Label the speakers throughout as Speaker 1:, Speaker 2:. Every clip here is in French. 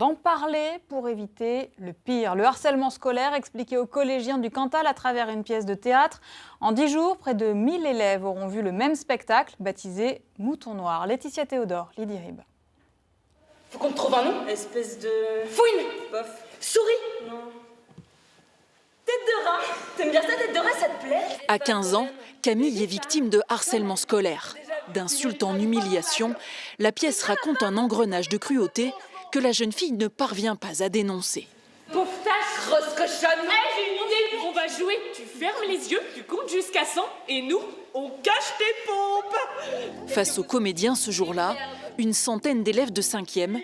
Speaker 1: D'en parler pour éviter le pire. Le harcèlement scolaire expliqué aux collégiens du Cantal à travers une pièce de théâtre. En 10 jours, près de 1000 élèves auront vu le même spectacle, baptisé Mouton Noir. Laetitia Théodore, Lydie Rib.
Speaker 2: Faut qu'on te trouve un nom. Espèce de... Fouine. Bof. Souris. Non. Tête de rat. T'aimes bien ça, tête de rat, ça te plaît?
Speaker 3: À 15 ans, Camille est victime de harcèlement scolaire. D'insultes en humiliation, la pièce raconte un engrenage de cruauté que la jeune fille ne parvient pas à dénoncer.
Speaker 2: Pauvre tâche, grosse cochonne. J'ai une idée. On va jouer. Tu fermes les yeux, tu comptes jusqu'à 100 et nous, on cache tes pompes.
Speaker 3: Face aux comédiens ce jour-là, une centaine d'élèves de 5e,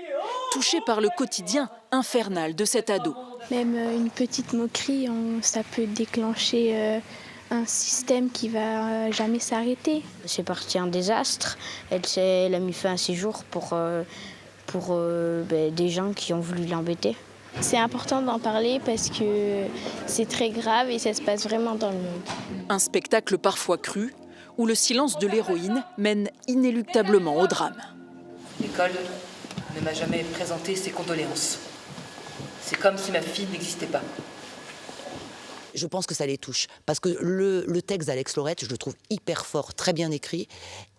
Speaker 3: touchés par le quotidien infernal de cet ado.
Speaker 4: Même une petite moquerie, ça peut déclencher un système qui va jamais s'arrêter.
Speaker 5: C'est parti un désastre. Elle a mis fin à ses jours pour des gens qui ont voulu l'embêter.
Speaker 4: C'est important d'en parler parce que c'est très grave et ça se passe vraiment dans le monde.
Speaker 3: Un spectacle parfois cru, où le silence de l'héroïne mène inéluctablement au drame.
Speaker 6: L'école ne m'a jamais présenté ses condoléances. C'est comme si ma fille n'existait pas.
Speaker 7: Je pense que ça les touche, parce que le texte d'Alex Lorette, je le trouve hyper fort, très bien écrit,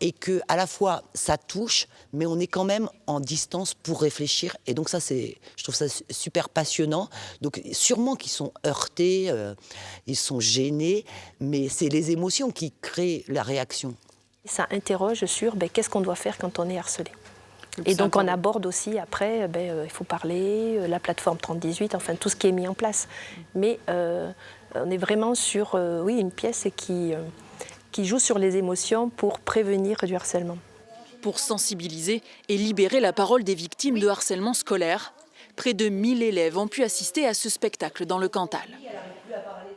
Speaker 7: et que à la fois ça touche, mais on est quand même en distance pour réfléchir, et donc ça, je trouve ça super passionnant. Donc sûrement qu'ils sont heurtés, ils sont gênés, mais c'est les émotions qui créent la réaction.
Speaker 8: Ça interroge sur qu'est-ce qu'on doit faire quand on est harcelé. Et donc on aborde aussi après, il faut parler, la plateforme 3018, enfin tout ce qui est mis en place. Mais on est vraiment sur une pièce qui joue sur les émotions pour prévenir du harcèlement.
Speaker 3: Pour sensibiliser et libérer la parole des victimes de harcèlement scolaire, près de 1000 élèves ont pu assister à ce spectacle dans le Cantal.